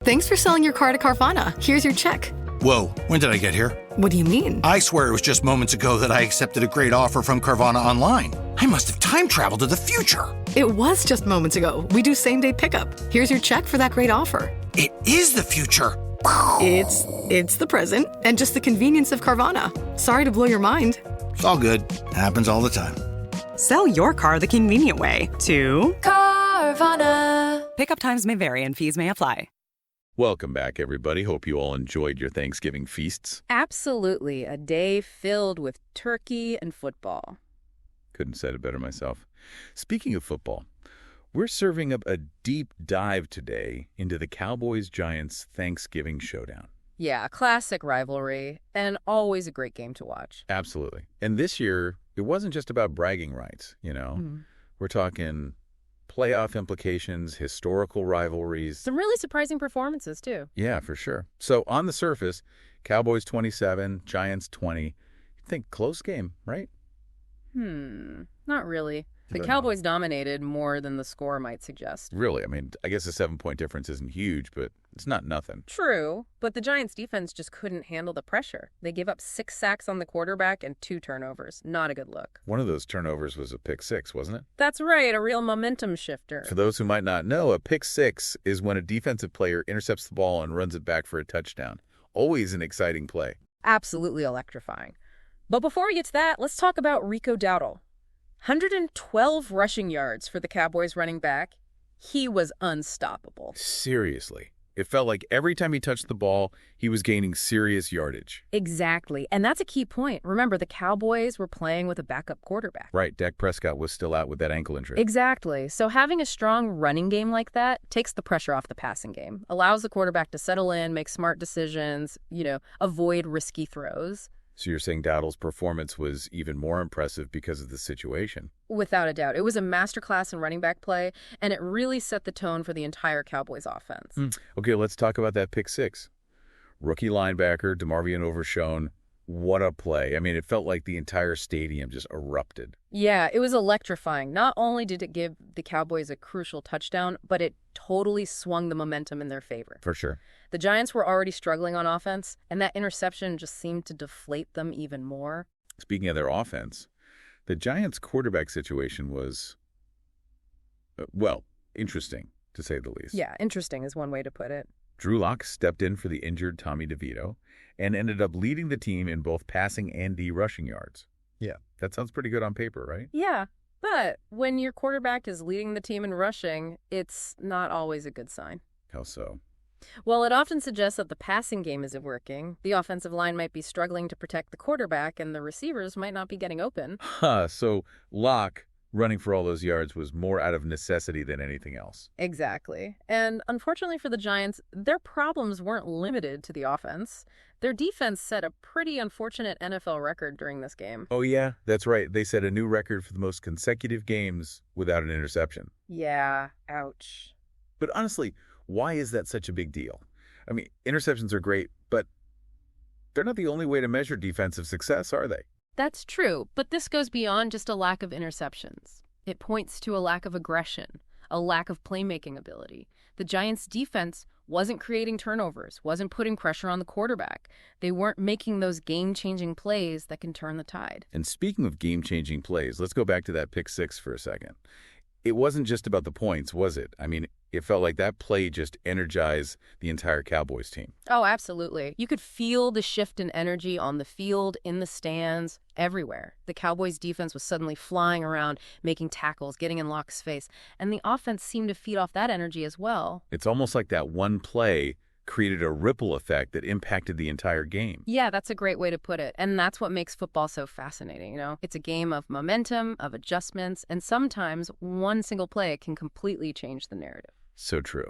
Thanks for selling your car to Carvana. Here's your check. Whoa, when did I get here? What do you mean? I swear it was just moments ago that I accepted a great offer from Carvana online. I must have time traveled to the future. It was just moments ago. We do same-day pickup. Here's your check for that great offer. It is the future. It's the present and just the convenience of Carvana. Sorry to blow your mind. It's all good. Happens all the time. Sell your car the convenient way to Carvana. Pickup times may vary and fees may apply. Welcome back, everybody. Hope you all enjoyed your Thanksgiving feasts. Absolutely. A day filled with turkey and football. Couldn't have said it better myself. Speaking of football, we're serving up a deep dive today into the Cowboys-Giants Thanksgiving showdown. Yeah, a classic rivalry, and always a great game to watch. Absolutely. And this year, it wasn't just about bragging rights, you know. We're talking playoff implications, historical rivalries. Some really surprising performances, too. Yeah, for sure. So on the surface, Cowboys 27, Giants 20. You'd think close game, right? Not really. The Cowboys dominated more than the score might suggest. Really? I mean, I guess a 7-point difference isn't huge, but it's not nothing. True, but the Giants' defense just couldn't handle the pressure. They gave up 6 sacks on the quarterback and 2 turnovers. Not a good look. One of those turnovers was a pick six, wasn't it? That's right, a real momentum shifter. For those who might not know, a pick six is when a defensive player intercepts the ball and runs it back for a touchdown. Always an exciting play. Absolutely electrifying. But before we get to that, let's talk about Rico Dowdle. 112 rushing yards for the Cowboys running back. He was unstoppable. Seriously. It felt like every time he touched the ball, he was gaining serious yardage. Exactly. And that's a key point. Remember, the Cowboys were playing with a backup quarterback. Right. Dak Prescott was still out with that ankle injury. Exactly. So having a strong running game like that takes the pressure off the passing game, allows the quarterback to settle in, make smart decisions, avoid risky throws. So you're saying Dowdle's performance was even more impressive because of the situation? Without a doubt. It was a masterclass in running back play, and it really set the tone for the entire Cowboys offense. Okay, let's talk about that pick six. Rookie linebacker, DeMarvion Overshown. What a play. I mean, it felt like the entire stadium just erupted. Yeah, it was electrifying. Not only did it give the Cowboys a crucial touchdown, but it totally swung the momentum in their favor. For sure. The Giants were already struggling on offense, and that interception just seemed to deflate them even more. Speaking of their offense, the Giants' quarterback situation was, interesting, to say the least. Yeah, interesting is one way to put it. Drew Lock stepped in for the injured Tommy DeVito and ended up leading the team in both passing and D rushing yards. Yeah, that sounds pretty good on paper, right? Yeah, but when your quarterback is leading the team in rushing, it's not always a good sign. How so? Well, it often suggests that the passing game isn't working. The offensive line might be struggling to protect the quarterback, and the receivers might not be getting open. So Lock running for all those yards was more out of necessity than anything else. Exactly. And unfortunately for the Giants, their problems weren't limited to the offense. Their defense set a pretty unfortunate NFL record during this game. Oh, yeah, that's right. They set a new record for the most consecutive games without an interception. Yeah, ouch. But honestly, why is that such a big deal? I mean, interceptions are great, but they're not the only way to measure defensive success, are they? That's true, but this goes beyond just a lack of interceptions. It points to a lack of aggression, a lack of playmaking ability. The Giants' defense wasn't creating turnovers, wasn't putting pressure on the quarterback. They weren't making those game-changing plays that can turn the tide. And speaking of game-changing plays, let's go back to that pick six for a second. It wasn't just about the points, was it? I mean, it felt like that play just energized the entire Cowboys team. Oh, absolutely. You could feel the shift in energy on the field, in the stands, everywhere. The Cowboys' defense was suddenly flying around, making tackles, getting in Lock's face, and the offense seemed to feed off that energy as well. It's almost like that one play created a ripple effect that impacted the entire game. Yeah, that's a great way to put it. And that's what makes football so fascinating, It's a game of momentum, of adjustments, and sometimes one single play can completely change the narrative. So true.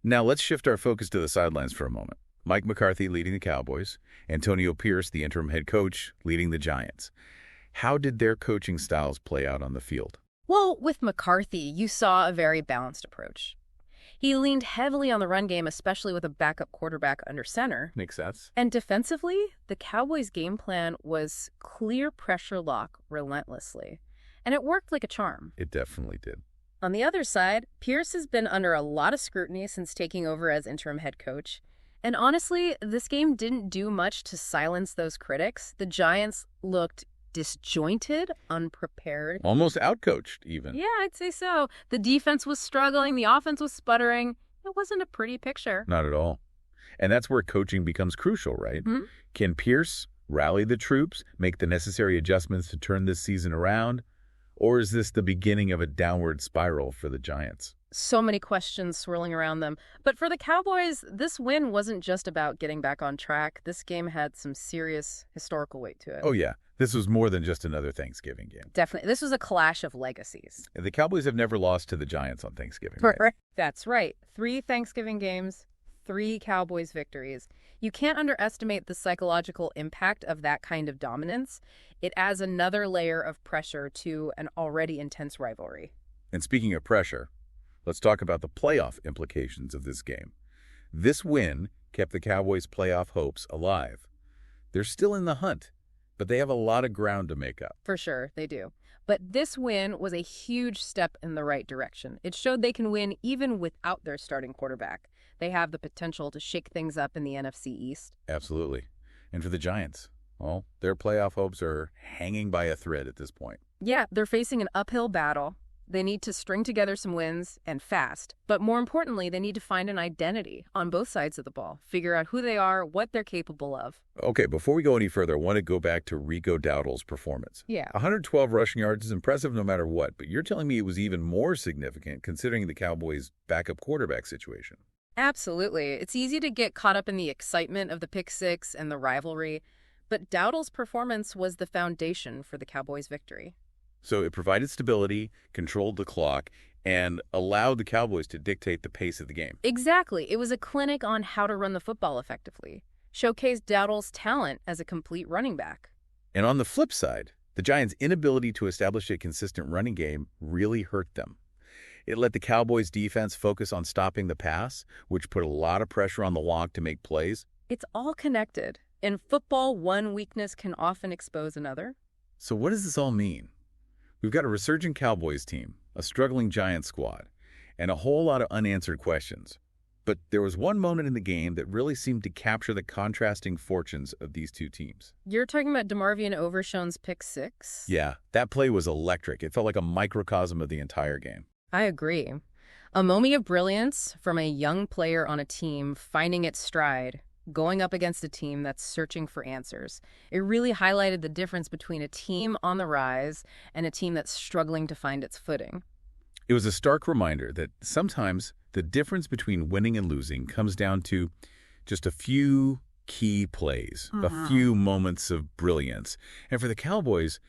Now let's shift our focus to the sidelines for a moment. Mike McCarthy leading the Cowboys, Antonio Pierce, the interim head coach, leading the Giants. How did their coaching styles play out on the field? Well, with McCarthy, you saw a very balanced approach. He leaned heavily on the run game, especially with a backup quarterback under center. Makes sense. And defensively, the Cowboys' game plan was clear pressure lock relentlessly. And it worked like a charm. It definitely did. On the other side, Pierce has been under a lot of scrutiny since taking over as interim head coach. And honestly, this game didn't do much to silence those critics. The Giants looked disjointed, unprepared. Almost outcoached, even. Yeah, I'd say so. The defense was struggling. The offense was sputtering. It wasn't a pretty picture. Not at all. And that's where coaching becomes crucial, right? Hmm? Can Pierce rally the troops, make the necessary adjustments to turn this season around? Or is this the beginning of a downward spiral for the Giants? So many questions swirling around them. But for the Cowboys, this win wasn't just about getting back on track. This game had some serious historical weight to it. Oh, yeah. This was more than just another Thanksgiving game. Definitely. This was a clash of legacies. The Cowboys have never lost to the Giants on Thanksgiving. Right? That's right. 3 Thanksgiving games, 3 Cowboys victories. You can't underestimate the psychological impact of that kind of dominance. It adds another layer of pressure to an already intense rivalry. And speaking of pressure, let's talk about the playoff implications of this game. This win kept the Cowboys' playoff hopes alive. They're still in the hunt, but they have a lot of ground to make up. For sure, they do. But this win was a huge step in the right direction. It showed they can win even without their starting quarterback. They have the potential to shake things up in the NFC East. Absolutely. And for the Giants, well, their playoff hopes are hanging by a thread at this point. Yeah, they're facing an uphill battle. They need to string together some wins, and fast. But more importantly, they need to find an identity on both sides of the ball, figure out who they are, what they're capable of. Okay, before we go any further, I want to go back to Rico Dowdle's performance. Yeah. 112 rushing yards is impressive no matter what, but you're telling me it was even more significant considering the Cowboys' backup quarterback situation. Absolutely. It's easy to get caught up in the excitement of the pick six and the rivalry, but Dowdle's performance was the foundation for the Cowboys' victory. So it provided stability, controlled the clock, and allowed the Cowboys to dictate the pace of the game. Exactly. It was a clinic on how to run the football effectively. Showcased Dowdle's talent as a complete running back. And on the flip side, the Giants' inability to establish a consistent running game really hurt them. It let the Cowboys' defense focus on stopping the pass, which put a lot of pressure on the lock to make plays. It's all connected. In football, one weakness can often expose another. So what does this all mean? We've got a resurgent Cowboys team, a struggling Giants squad, and a whole lot of unanswered questions. But there was one moment in the game that really seemed to capture the contrasting fortunes of these two teams. You're talking about DeMarvion Overshown's pick six? Yeah, that play was electric. It felt like a microcosm of the entire game. I agree. A moment of brilliance from a young player on a team finding its stride, going up against a team that's searching for answers. It really highlighted the difference between a team on the rise and a team that's struggling to find its footing. It was a stark reminder that sometimes the difference between winning and losing comes down to just a few key plays, a few moments of brilliance. And for the Cowboys,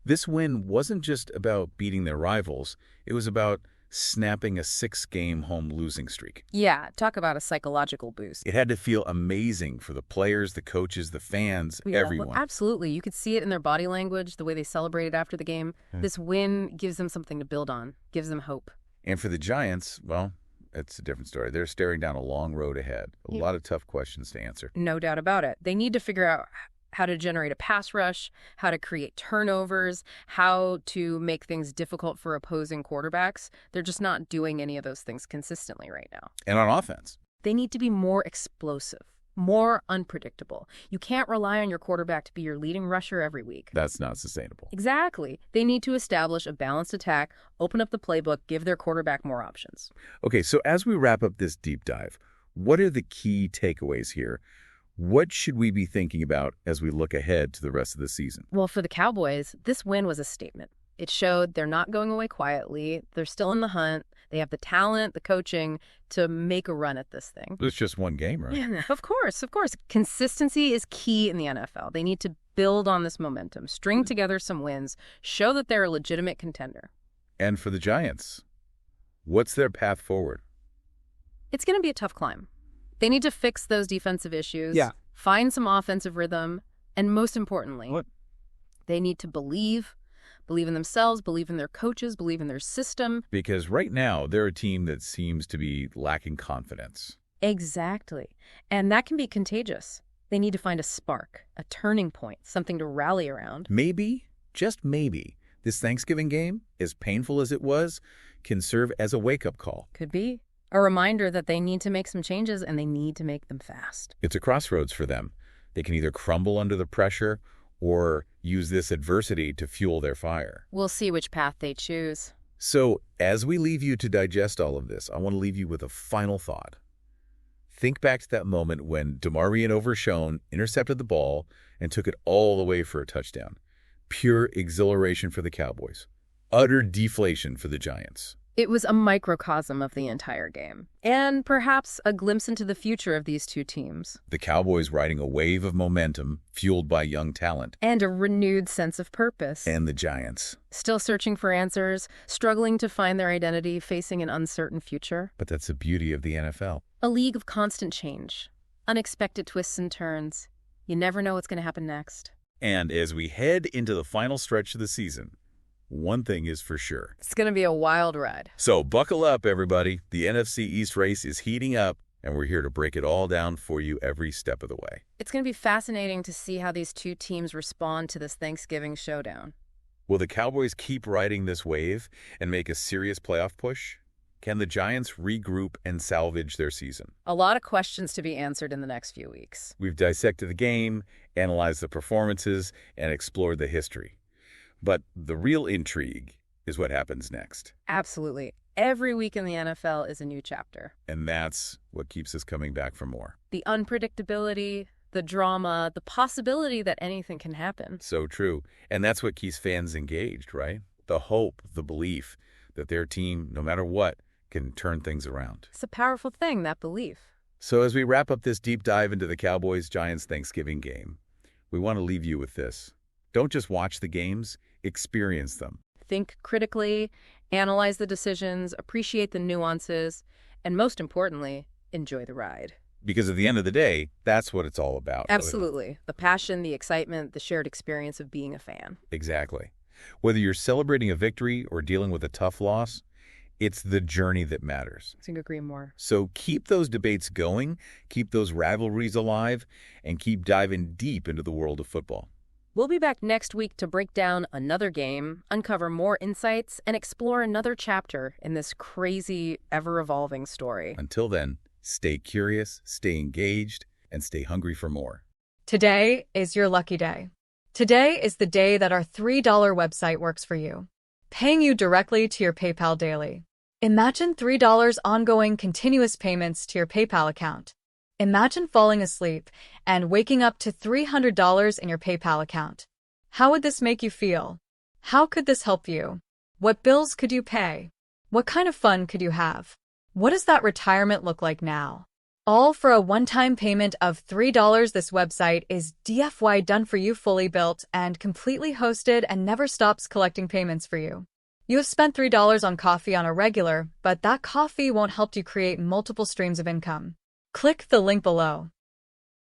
this win wasn't just about beating their rivals. It was about snapping a 6-game home losing streak. Yeah, talk about a psychological boost. It had to feel amazing for the players, the coaches, the fans, everyone. Well, absolutely. You could see it in their body language, the way they celebrated after the game. This win gives them something to build on, gives them hope. And for the Giants, well, it's a different story. They're staring down a long road ahead. A lot of tough questions to answer. No doubt about it. They need to figure out how to generate a pass rush, how to create turnovers, how to make things difficult for opposing quarterbacks. They're just not doing any of those things consistently right now. And on offense, they need to be more explosive, more unpredictable. You can't rely on your quarterback to be your leading rusher every week. that's not sustainable. Exactly. They need to establish a balanced attack, open up the playbook, give their quarterback more options. Okay, so as we wrap up this deep dive, what are the key takeaways here? What should we be thinking about as we look ahead to the rest of the season? Well, for the Cowboys, this win was a statement. It showed they're not going away quietly. They're still in the hunt. They have the talent, the coaching to make a run at this thing. It's just one game, right? Yeah, of course, of course. Consistency is key in the NFL. They need to build on this momentum, string together some wins, show that they're a legitimate contender. And for the Giants, what's their path forward? It's going to be a tough climb. They need to fix those defensive issues, find some offensive rhythm, and most importantly, they need to believe in themselves, believe in their coaches, believe in their system. Because right now, they're a team that seems to be lacking confidence. Exactly. And that can be contagious. They need to find a spark, a turning point, something to rally around. Maybe, just maybe, This Thanksgiving game, as painful as it was, can serve as a wake-up call. Could be. A reminder that they need to make some changes and they need to make them fast. It's a crossroads for them. They can either crumble under the pressure or use this adversity to fuel their fire. We'll see which path they choose. So, as we leave you to digest all of this, I want to leave you with a final thought. Think back to that moment when DeMarvion Overshone intercepted the ball and took it all the way for a touchdown. Pure exhilaration for the Cowboys. Utter deflation for the Giants. It was a microcosm of the entire game, and perhaps a glimpse into the future of these two teams. The Cowboys riding a wave of momentum fueled by young talent. And a renewed sense of purpose. And the Giants. Still searching for answers, struggling to find their identity, facing an uncertain future. But that's the beauty of the NFL. A league of constant change. Unexpected twists and turns. You never know what's going to happen next. And as we head into the final stretch of the season, one thing is for sure. It's going to be a wild ride. So buckle up, everybody. The NFC East race is heating up, and we're here to break it all down for you every step of the way. It's going to be fascinating to see how these two teams respond to this Thanksgiving showdown. Will the Cowboys keep riding this wave and make a serious playoff push? Can the Giants regroup and salvage their season? A lot of questions to be answered in the next few weeks. We've dissected the game, analyzed the performances, and explored the history. But the real intrigue is what happens next. Absolutely. Every week in the NFL is a new chapter. And that's what keeps us coming back for more. The unpredictability, the drama, the possibility that anything can happen. So true. And that's what keeps fans engaged, right? The hope, the belief that their team, no matter what, can turn things around. It's a powerful thing, that belief. So as we wrap up this deep dive into the Cowboys-Giants Thanksgiving game, we want to leave you with this. Don't just watch the games, experience them. Think critically, analyze the decisions, appreciate the nuances, and most importantly, enjoy the ride. Because at the end of the day, that's what it's all about. Absolutely. The passion, the excitement, the shared experience of being a fan. Exactly. Whether you're celebrating a victory or dealing with a tough loss, it's the journey that matters. I couldn't agree more. So keep those debates going, keep those rivalries alive, and keep diving deep into the world of football. We'll be back next week to break down another game, uncover more insights, and explore another chapter in this crazy, ever-evolving story. Until then, stay curious, stay engaged, and stay hungry for more. Today is your lucky day. Today is the day that our $3 website works for you, paying you directly to your PayPal daily. Imagine $3 ongoing continuous payments to your PayPal account. Imagine falling asleep and waking up to $300 in your PayPal account. How would this make you feel? How could this help you? What bills could you pay? What kind of fun could you have? What does that retirement look like now? All for a one-time payment of $3. This website is DFY done for you, fully built and completely hosted, and never stops collecting payments for you. You have spent $3 on coffee on a regular, but that coffee won't help you create multiple streams of income. Click the link below.